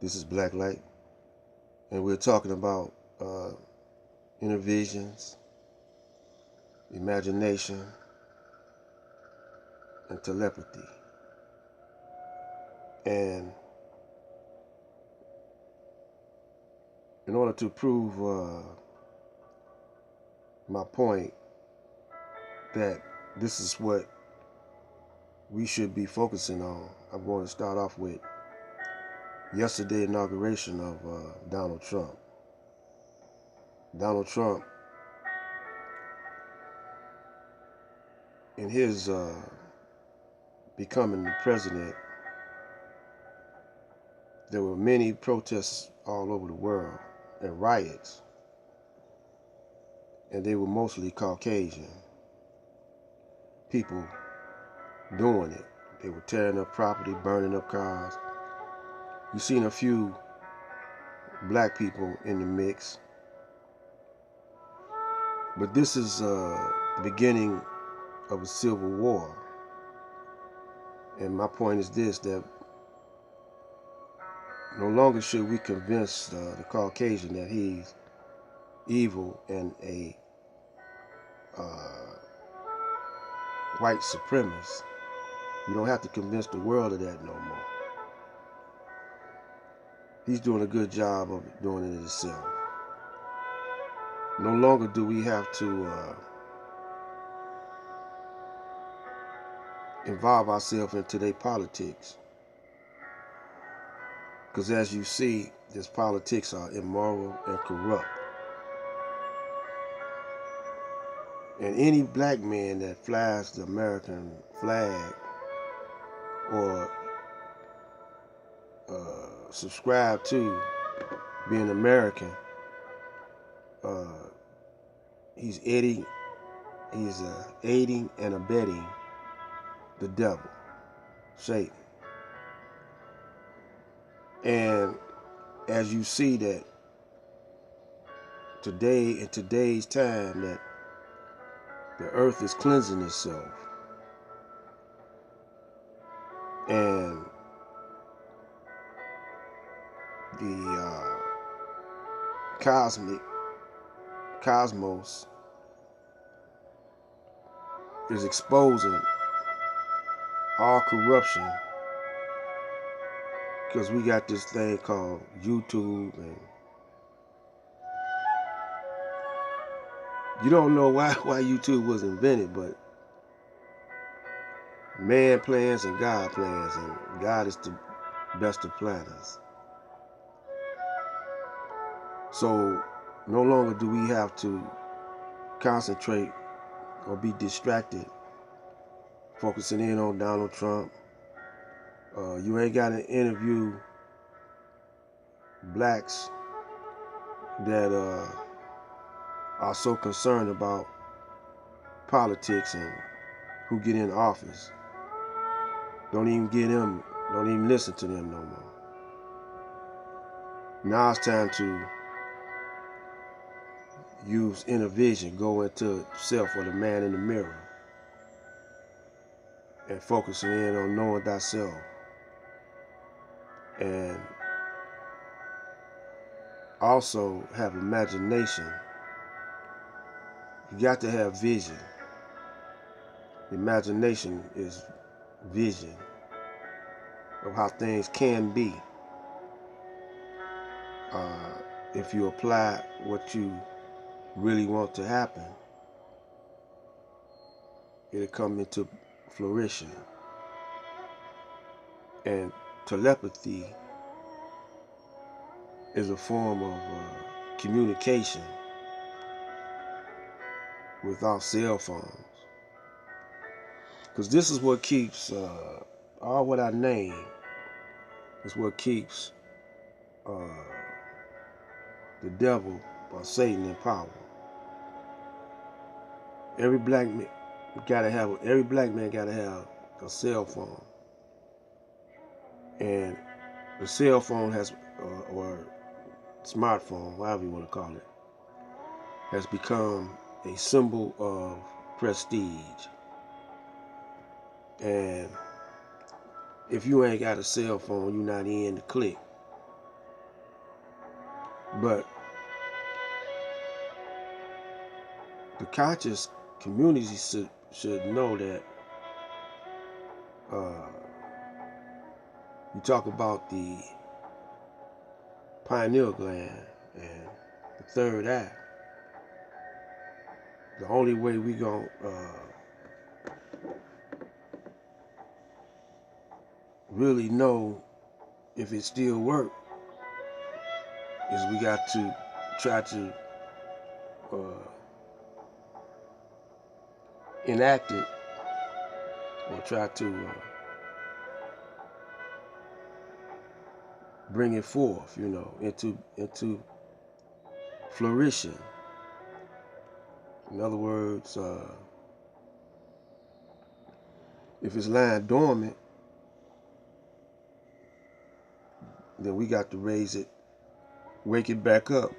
This is Black Light, and we're talking about inner visions, imagination, and telepathy. And in order to prove my point that this is what we should be focusing on, I'm going to start off with yesterday's inauguration of Donald Trump. Donald Trump, in his becoming the president, there were many protests all over the world and riots, and they were mostly Caucasian people doing it. They were tearing up property, burning up cars. You've seen a few black people in the mix, but this is the beginning of a civil war. And my point is this, that no longer should we convince the Caucasian that he's evil and a white supremacist. We don't have to convince the world of that no more. He's doing a good job of doing it himself. No longer do we have to involve ourselves into their politics. Because as you see, these politics are immoral and corrupt. And any black man that flies the American flag or subscribe to being American, he's aiding and abetting the devil, Satan. And as you see that today, in today's time, that the earth is cleansing itself, and the cosmos is exposing all corruption, because we got this thing called YouTube, and you don't know why YouTube was invented, but man plans and God plans, and God is the best of planners. So no longer do we have to concentrate or be distracted focusing in on Donald Trump. You ain't got to interview blacks that are so concerned about politics and who get in office. Don't even listen to them no more. Now it's time to use inner vision, go into self or the man in the mirror, and focusing in on knowing thyself. And also have imagination. You got to have vision. Imagination is vision of how things can be if you apply what you really want to happen. It'll come into fruition. And telepathy is a form of communication without cell phones. Because this is what keeps, all what I name is what keeps the devil or Satan in power. Every black man gotta have a cell phone. And the cell phone has, or smartphone, whatever you want to call it, has become a symbol of prestige. And if you ain't got a cell phone, you're not in the clique. But the conscious community should know that you talk about the pineal gland and the third eye. The only way we gonna really know if it still works is we got to try to enact it, or try to bring it forth, into flourishing. In other words, if it's lying dormant, then we got to raise it, wake it back up,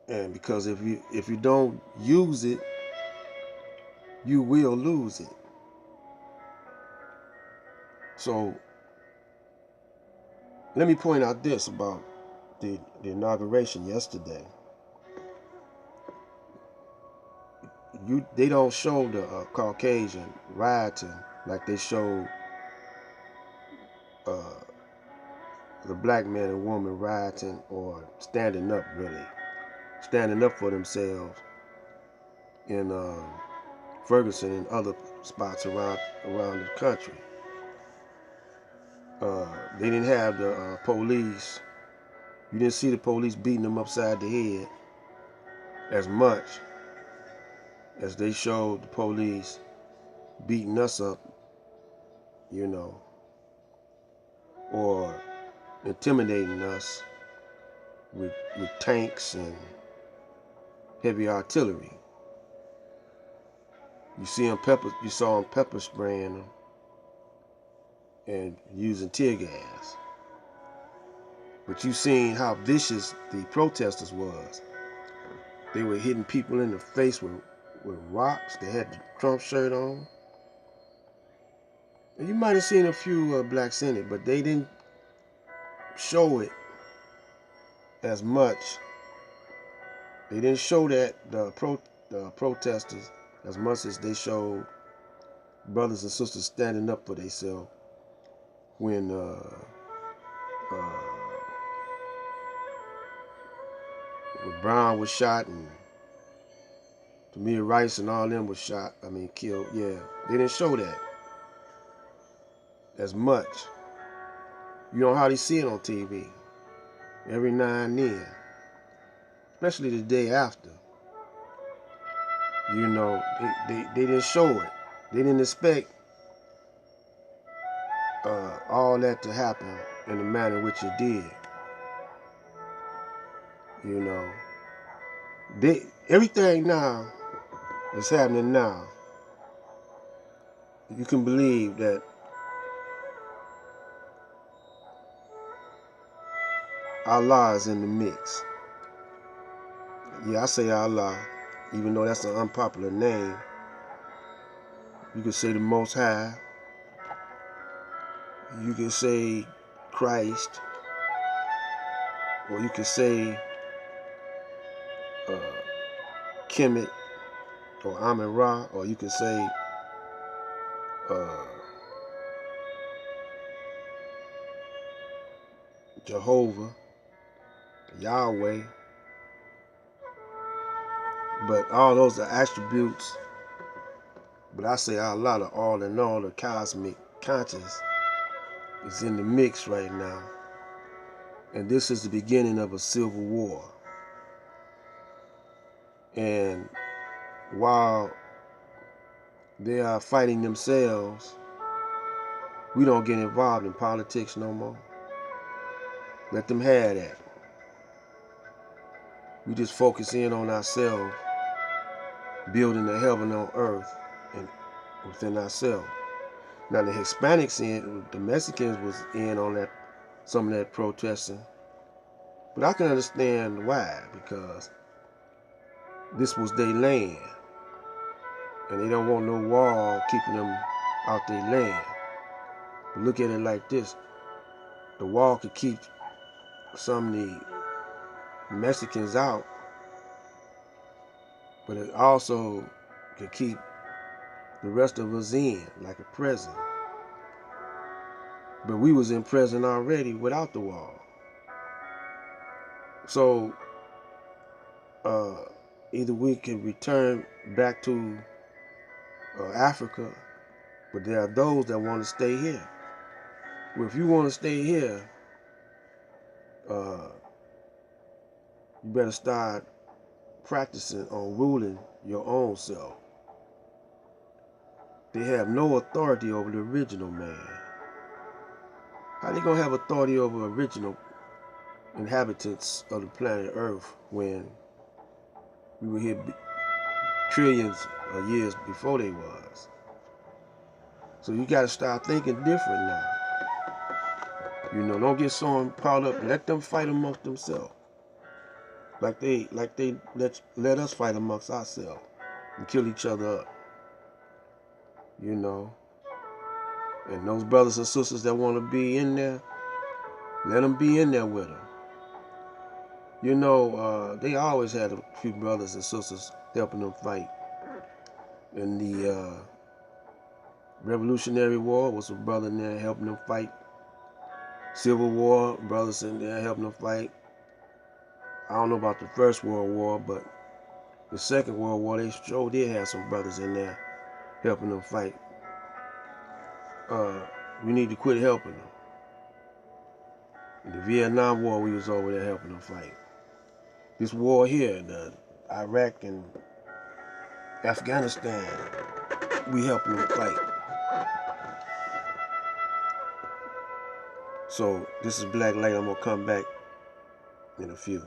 and because if you don't use it, you will lose it. So let me point out this about the inauguration yesterday. They don't show the Caucasian rioting like they showed the black man and woman rioting or standing up for themselves in Ferguson and other spots around the country. They didn't have the police. You didn't see the police beating them upside the head as much as they showed the police beating us up, or intimidating us with tanks and heavy artillery. You saw them pepper spraying them and using tear gas. But you seen how vicious the protesters was. They were hitting people in the face with rocks. They had the Trump shirt on. And you might have seen a few blacks in it, but they didn't show it as much. They didn't show that the protesters as much as they showed brothers and sisters standing up for themselves when Brown was shot and Tamir Rice and all them was killed. Yeah, they didn't show that as much. You know how they see it on TV every now and then, especially the day after. They didn't show it. They didn't expect all that to happen in the manner in which it did. Everything now that's happening now, you can believe that Allah is in the mix. Yeah, I say Allah, even though that's an unpopular name. You could say the Most High. You could say Christ. Or you could say Kemet or Amen-Ra. Or you could say Jehovah, Yahweh. But all those are attributes. But I say Allah, the all in all, the cosmic conscious, is in the mix right now. And this is the beginning of a civil war. And while they are fighting themselves, we don't get involved in politics no more. Let them have that. We just focus in on ourselves, building the heaven on earth and within ourselves. Now the Hispanics the Mexicans was in on that, some of that protesting. But I can understand why, because this was their land. And they don't want no wall keeping them out their land. But look at it like this. The wall could keep some of the Mexicans out, but it also could keep the rest of us in, like a prison. But we was in prison already without the wall. So either we can return back to Africa, but there are those that want to stay here. Well, if you want to stay here, you better start practicing on ruling your own self. They have no authority over the original man. How they gonna have authority over original inhabitants of the planet Earth when we were here trillions of years before they was? So you gotta start thinking different now. You know, don't get so caught up. Let them fight amongst themselves, like they let us fight amongst ourselves and kill each other up. You know, and those brothers and sisters that want to be in there, let them be in there with them. You know, they always had a few brothers and sisters helping them fight. In the Revolutionary War, was a brother in there helping them fight. Civil War, brothers in there helping them fight. I don't know about the First World War, but the Second World War, they sure did have some brothers in there helping them fight. We need to quit helping them. In the Vietnam War, we was over there helping them fight. This war here, the Iraq and Afghanistan, we helping them fight. So this is Black Light. I'm gonna come back in a few.